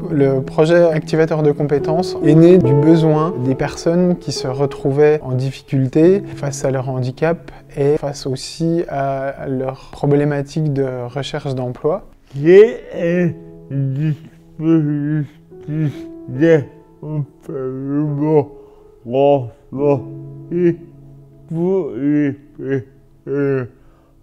Le projet activateur de compétences est né du besoin des personnes qui se retrouvaient en difficulté face à leur handicap et face aussi à leurs problématiques de recherche d'emploi. J'ai un dispositif d'accompagnement renforcé pour les personnes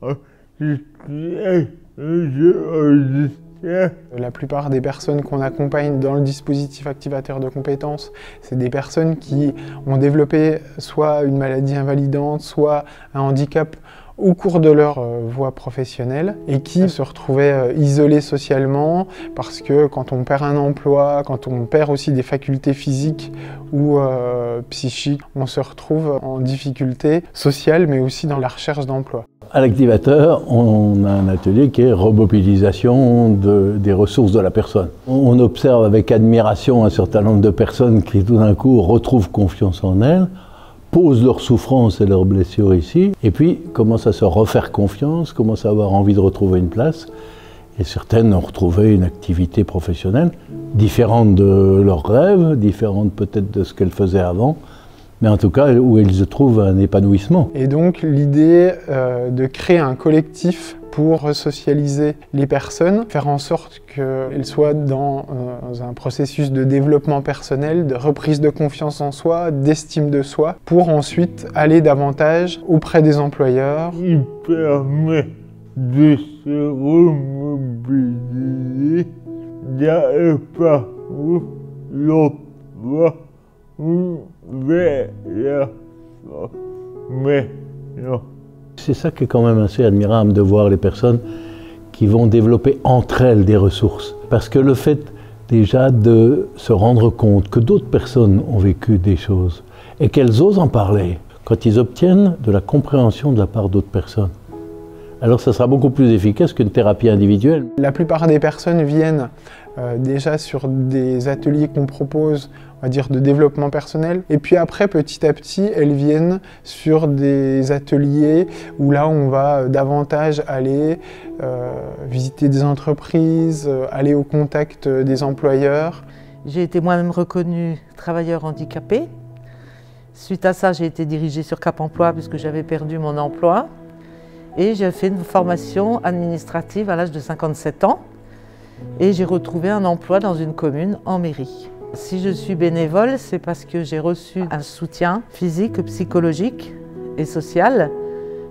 en situation de handicap. La plupart des personnes qu'on accompagne dans le dispositif activateur de compétences, c'est des personnes qui ont développé soit une maladie invalidante, soit un handicap au cours de leur voie professionnelle et qui se retrouvaient isolés socialement parce que quand on perd un emploi, quand on perd aussi des facultés physiques ou psychiques, on se retrouve en difficulté sociale mais aussi dans la recherche d'emploi. À l'activateur, on a un atelier qui est remobilisation des ressources de la personne. On observe avec admiration un certain nombre de personnes qui tout d'un coup retrouvent confiance en elles, posent leurs souffrances et leurs blessures ici, et puis commencent à se refaire confiance, commencent à avoir envie de retrouver une place. Et certaines ont retrouvé une activité professionnelle différente de leurs rêves, différente peut-être de ce qu'elles faisaient avant, mais en tout cas où elles trouvent un épanouissement. Et donc l'idée de créer un collectif pour resocialiser les personnes, faire en sorte qu'elles soient dans un processus de développement personnel, de reprise de confiance en soi, d'estime de soi, pour ensuite aller davantage auprès des employeurs. Il permet de se remobiliser dans un parcours l'emploi vers la formation. C'est ça qui est quand même assez admirable de voir les personnes qui vont développer entre elles des ressources. Parce que le fait déjà de se rendre compte que d'autres personnes ont vécu des choses et qu'elles osent en parler, quand ils obtiennent de la compréhension de la part d'autres personnes, alors ça sera beaucoup plus efficace qu'une thérapie individuelle. La plupart des personnes viennent déjà sur des ateliers qu'on propose, on va dire, de développement personnel. Et puis après, petit à petit, elles viennent sur des ateliers où là, on va davantage aller visiter des entreprises, aller au contact des employeurs. J'ai été moi-même reconnue travailleur handicapé. Suite à ça, j'ai été dirigée sur Cap Emploi puisque j'avais perdu mon emploi. Et j'ai fait une formation administrative à l'âge de 57 ans. Et j'ai retrouvé un emploi dans une commune en mairie. Si je suis bénévole, c'est parce que j'ai reçu un soutien physique, psychologique et social,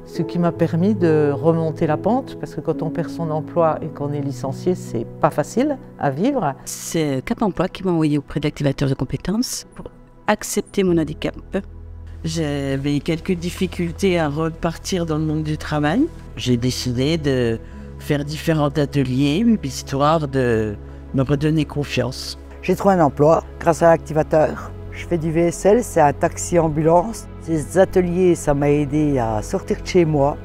ce qui m'a permis de remonter la pente, parce que quand on perd son emploi et qu'on est licencié, c'est pas facile à vivre. C'est Cap Emploi qui m'a envoyé auprès d'activateurs de compétences pour accepter mon handicap. J'avais quelques difficultés à repartir dans le monde du travail. J'ai décidé de faire différents ateliers, histoire de me redonner confiance. J'ai trouvé un emploi grâce à l'activateur. Je fais du VSL, c'est un taxi ambulance. Ces ateliers, ça m'a aidé à sortir de chez moi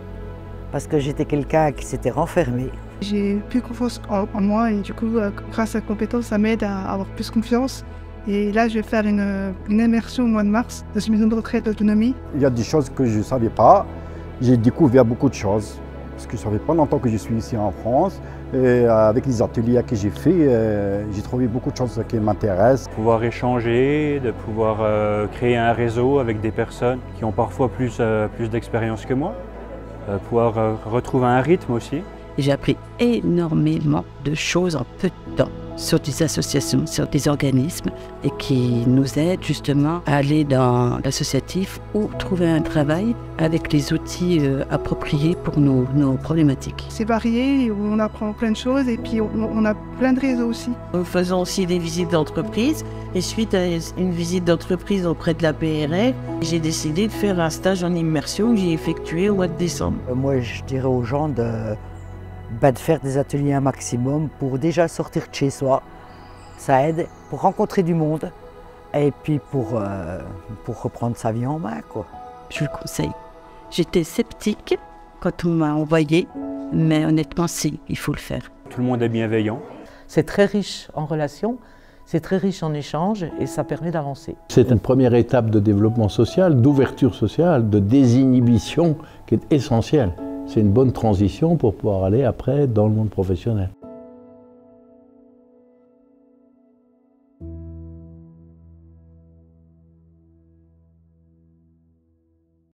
parce que j'étais quelqu'un qui s'était renfermé. J'ai plus confiance en moi et du coup, grâce à la compétence, ça m'aide à avoir plus confiance. Et là, je vais faire une immersion au mois de mars dans une maison de retraite d'autonomie. Il y a des choses que je ne savais pas. J'ai découvert beaucoup de choses. Parce que ça fait pas longtemps que je suis ici en France. Et avec les ateliers que j'ai faits, j'ai trouvé beaucoup de choses qui m'intéressent. Pouvoir échanger, de pouvoir créer un réseau avec des personnes qui ont parfois plus d'expérience que moi. Pouvoir retrouver un rythme aussi. J'ai appris énormément de choses en peu de temps sur des associations, sur des organismes et qui nous aident justement à aller dans l'associatif ou trouver un travail avec les outils appropriés pour nos problématiques. C'est varié, on apprend plein de choses et puis on a plein de réseaux aussi. Nous faisons aussi des visites d'entreprise et suite à une visite d'entreprise auprès de la PRR, j'ai décidé de faire un stage en immersion que j'ai effectué au mois de décembre. Moi, je dirais aux gens de faire des ateliers un maximum pour déjà sortir de chez soi. Ça aide pour rencontrer du monde et puis pour reprendre sa vie en main, quoi. Je le conseille. J'étais sceptique quand on m'a envoyé, mais honnêtement, si, il faut le faire. Tout le monde est bienveillant. C'est très riche en relations, c'est très riche en échanges et ça permet d'avancer. C'est une première étape de développement social, d'ouverture sociale, de désinhibition qui est essentielle. C'est une bonne transition pour pouvoir aller après dans le monde professionnel.